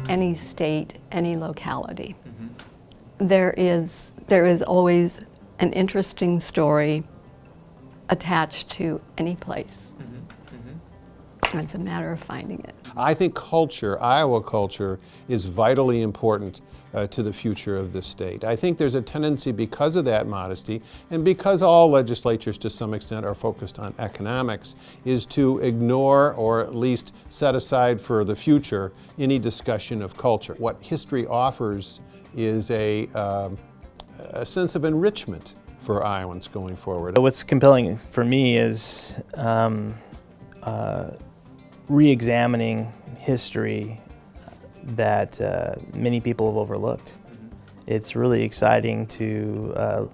any state, any locality. There is always an interesting story attached to any place. And it's a matter of finding it. I think culture, Iowa culture, is vitally important to the future of this state. I think there's a tendency, because of that modesty, and because all legislatures to some extent are focused on economics, is to ignore or at least set aside for the future any discussion of culture. What history offers is a sense of enrichment for Iowans going forward. What's compelling for me is re-examining history that many people have overlooked. It's really exciting to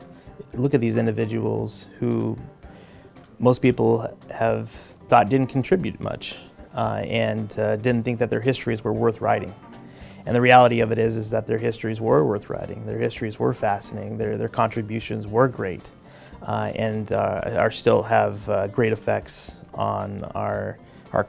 look at these individuals who most people have thought didn't contribute much and didn't think that their histories were worth writing. And the reality of it is that their histories were worth writing. Their histories were fascinating. Their contributions were great and still have great effects on our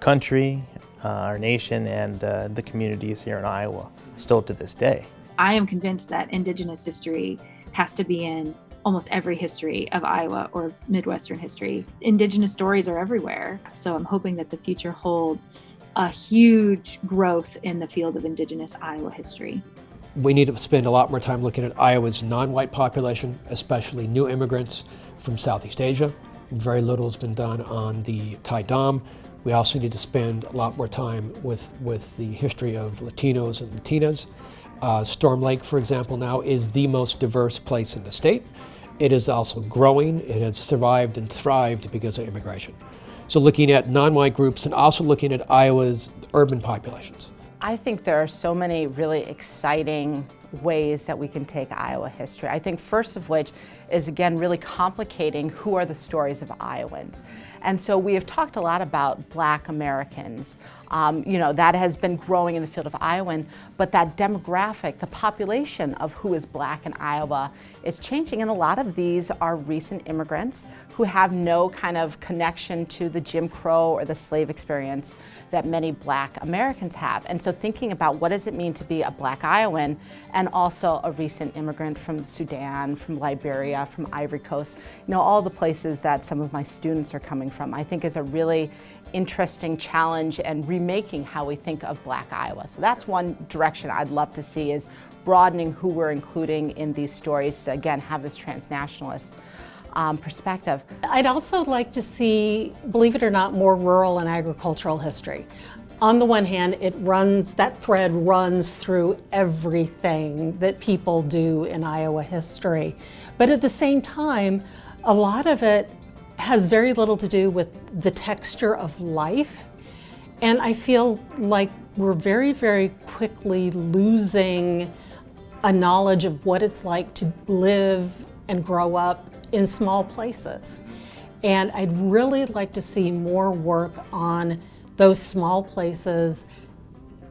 country, our nation, and the communities here in Iowa, still to this day. I am convinced that Indigenous history has to be in almost every history of Iowa or Midwestern history. Indigenous stories are everywhere, so I'm hoping that the future holds a huge growth in the field of Indigenous Iowa history. We need to spend a lot more time looking at Iowa's non-white population, especially new immigrants from Southeast Asia. Very little has been done on the Thai Dam. We also need to spend a lot more time with the history of Latinos and Latinas. Storm Lake, for example, now is the most diverse place in the state. It is also growing. It has survived and thrived because of immigration. So looking at non-white groups and also looking at Iowa's urban populations. I think there are so many really exciting ways that we can take Iowa history. I think first of which is, again, really complicating who are the stories of Iowans. And so we have talked a lot about Black Americans. That has been growing in the field of Iowan, but that demographic, the population of who is Black in Iowa, is changing, and a lot of these are recent immigrants who have no kind of connection to the Jim Crow or the slave experience that many Black Americans have. And so thinking about what does it mean to be a Black Iowan and also a recent immigrant from Sudan, from Liberia, from Ivory Coast, all the places that some of my students are coming from, I think is a really interesting challenge and remaking how we think of Black Iowa. So that's one direction I'd love to see, is broadening who we're including in these stories to, again, have this transnationalist perspective. I'd also like to see, believe it or not, more rural and agricultural history. On the one hand, that thread runs through everything that people do in Iowa history. But at the same time, a lot of it has very little to do with the texture of life. And I feel like we're very, very quickly losing a knowledge of what it's like to live and grow up in small places. And I'd really like to see more work on those small places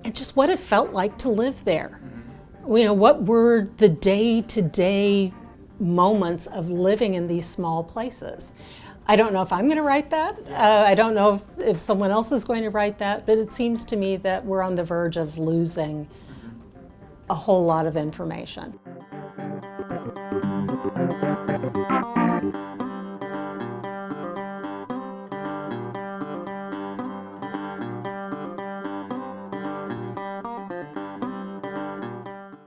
and just what it felt like to live there. What were the day-to-day moments of living in these small places? I don't know if I'm going to write that. I don't know if someone else is going to write that, but it seems to me that we're on the verge of losing a whole lot of information.